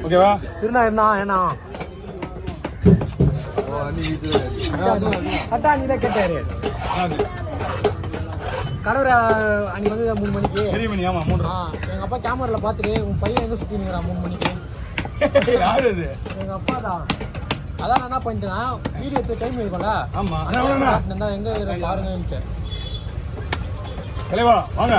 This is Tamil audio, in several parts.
ஓகேவா? இருந்தா ஏன்னா அட்டா நீதான் கேட்டாரு கடவுரை அன்னைக்கு வந்து 3 மணிக்கு. பெரிய மணி. ஆமா 3. எங்க அப்பா கேமரால பாத்துட்டு உன் பையன் எங்க சுத்தி நிக்கிறான் 3 மணிக்கு. யாரு அது? எங்க அப்பா தான். அதான் நான் என்ன பண்ணிட்டேன், வீடியோ எடுத்து டைம் இருக்கும்ல. ஆமா எங்க பாருங்க. தலைவா வாங்க.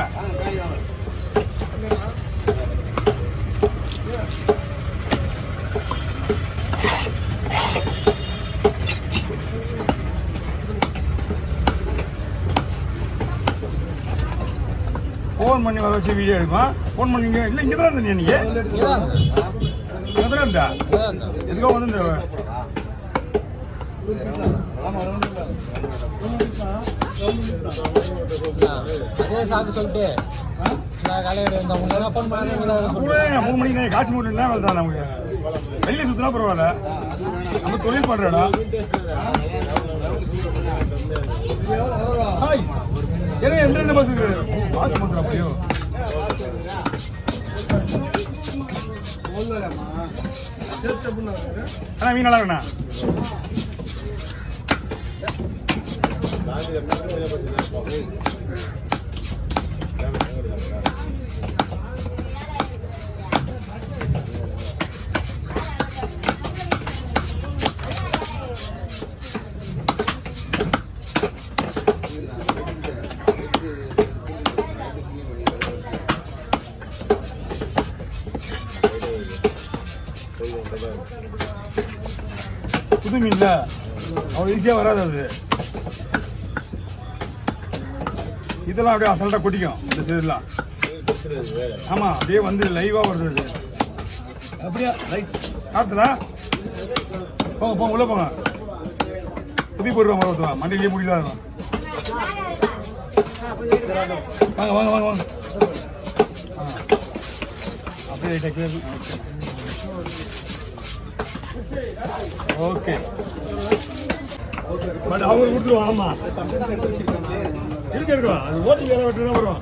ஃபோன் பண்ணி வர வச்சு வீடியோ எடுப்போம். ஃபோன் பண்ணீங்க இல்லை இங்கே தான் இருந்தீங்க நீங்கள்? இங்கே தான் இருந்தா எதுக்கோ வந்து இந்த அதே சாக்கு சொல்லிட்டு காலையில் 3 மணிக்கு காசு மூட்டா தான் நமக்கு வெளியே சுற்றினா பரவாயில்ல. நம்ம தொழில் பண்ணுறோம். ஏன்னா எந்த பஸ் பார்த்து பண்ணுறோம் அப்படியோ அண்ணா மீன் நல்லா இருக்குண்ணா. புது மீன்ல அவ்வளோ ஈஸியாக வராது அது. இதெல்லாம் அப்படியே அசல்ட்டாக கொட்டிக்கும் இந்த சைடுலாம். ஆமாம் அப்படியே வந்து லைவாக வருது அது. அப்படியே லைட் காற்றுல போங்க போங்க உள்ளே போங்க. துணி போடுவோம் மரம் மண்டியிலேயே முடியல இருக்கும். வாங்க வாங்க வாங்க வாங்க. அப்படியே ஓகே. பட் அவங்க கொடுத்துருவோம். ஆமா இருக்கா அது ஓட்டி வேலை வெட்டு தான் வரும்.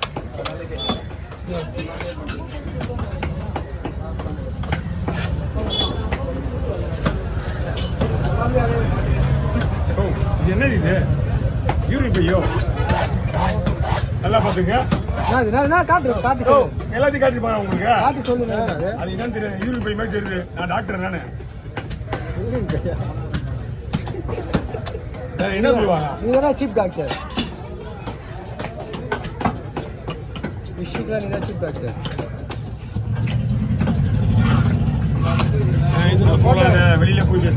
இது என்ன இது? யூரின் பையோ நல்லா பார்த்துங்க. எல்லாத்தையும் காட்டிருப்பாங்க உங்களுக்கு. சொல்லுங்க அது என்னன்னு தெரியும். யூரின் பை மாதிரி தெரியுது. நான் டாக்டர் நானு. என்ன சொல்லுவாங்க? நீதான் சீப் டாக்டர். விஷயத்துல நீதான் சீப் டாக்டர். வெளியில போய் பேச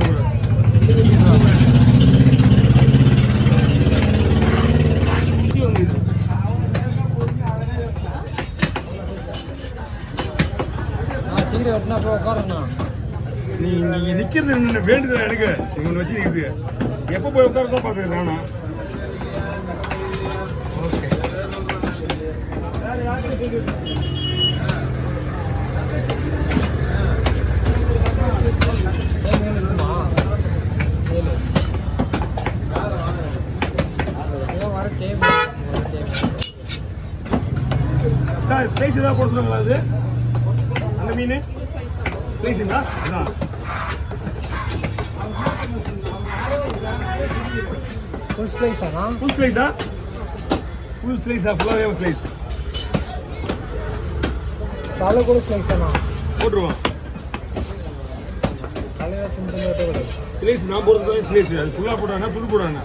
சீக்கிரம் வெட்டினா போய் உட்காரணும். நீங்க நிக்கிறது வேண்டுதல் எனக்கு. நீங்க ஒன்று வச்சு நிற்குது. எப்போ போய் உட்காரதான் பார்த்துக்கிறேன் நானும். ஓகே ஸ்லைஸ் ஏதாவது போட சொல்லுங்களா? அது அந்த மீன் ஸ்லைஸுங்களா? அதான் ஃபுல் ஸ்லைஸா? ஃபுல் ஸ்லைஸா? ஃபுல் ஸ்லைஸா? ஃபுல்லாகவே ஸ்லைஸ். தலை கூட ஸ்லைஸ் தானா? போட்டுருவோம். தலையில சிம்பிள் ஓட்டக்கூடாது. ஸ்லைஸ் நான் போடுறது ஸ்லைஸ். அது ஃபுல்லாக போடுவாங்க புல் போடுவாங்க.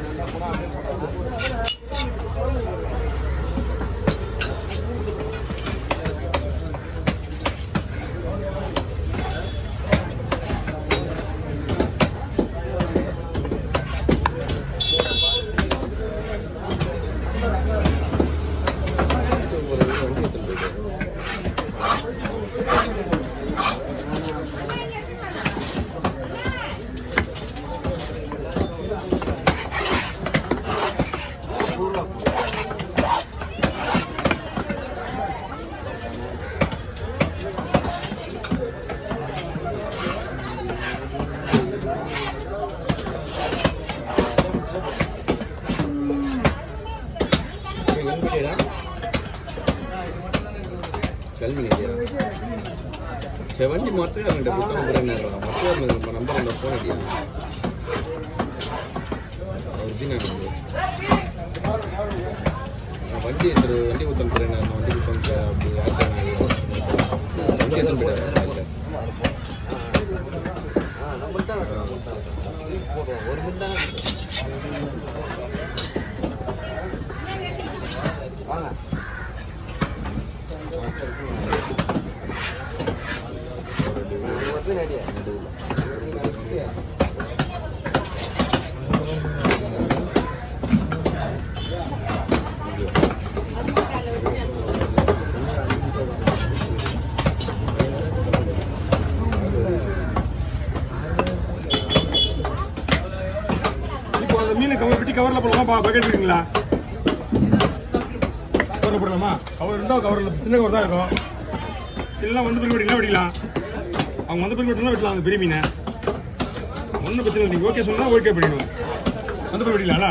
வண்டி மொத்தக்காரன் புத்தகம் போறேன் மொத்தக்காரன் நம்பர் அந்த போன் அடியா வண்டி வண்டி குத்தம் போறேன் வண்டி குத்தம் அப்படி வண்டி எத்தனை போயிட்டாரு ஒரு மினிட் தான் வாங்க மீன் கவர் கவரில் போடலாமா பக்கெட் இருக்குங்களா கவரில் போடலாமா கவர் இருந்தால் கவரில் சின்ன கவர் தான் இருக்கும் இல்லைனா வந்து பில் வெட்டிக்கலாம் வெட்டிக்கலாம் அவங்க வந்து பில் வெட்டினா வெட்டலாம் அந்த பெரிய மீனை ஒன்றும் பிரச்சனை இல்லை நீங்கள் ஓகே சொன்னால் ஓகே பண்ணிடுவோம் வந்து பில் வெட்டிக்கலாம்ல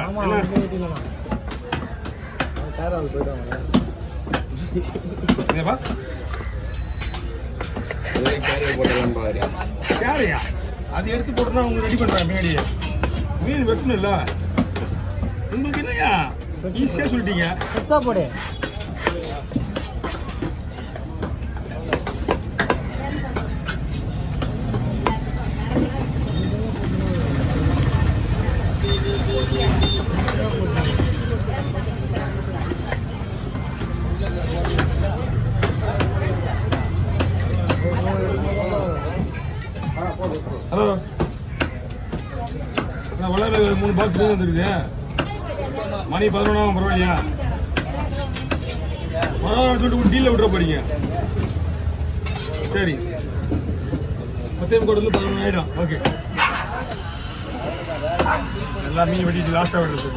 என்னப்பா யாரையா அது எடுத்து போட்டுனா அவங்க ரெடி பண்ணுறாங்க பின்னாடியே மீன் வெட்டணும் இல்லை உங்களுக்கு இல்லையா ஈஸியாக சொல்லிட்டீங்க போடு ஹலோ வளர 3 பாக்ஸ் வந்துருக்கு மணி 11 பரவாயில்லையா சொல்லிட்டு டீலில் விட்டுற போறீங்க சரி 10 கோடி 11 ஆயிடும் ஓகே எல்லா மீன் வெட்டிட்டு லாஸ்ட்டாக வருது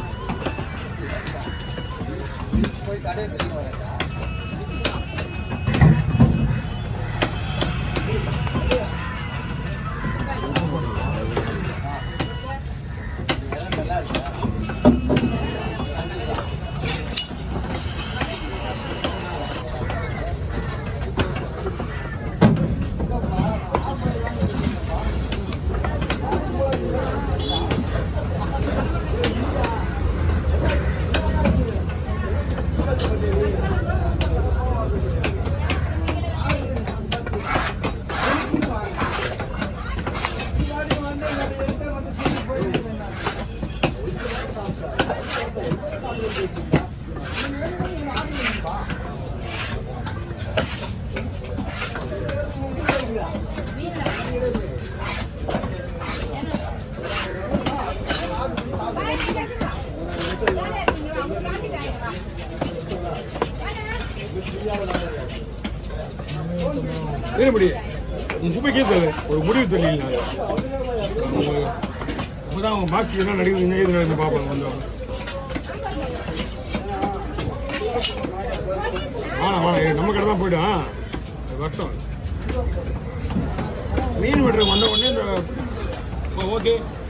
வேறுபடி உங்க கேட்கல ஒரு முடிவு தெரியல அப்பதான் அவங்க பாக்ஸ் என்ன நடிகை நடந்து பார்ப்பாங்க கொஞ்சம் நம்ம கடை தான் போயிடும் வருஷம் மீன் வெட்டுற வந்த உடனே இந்த ஓகே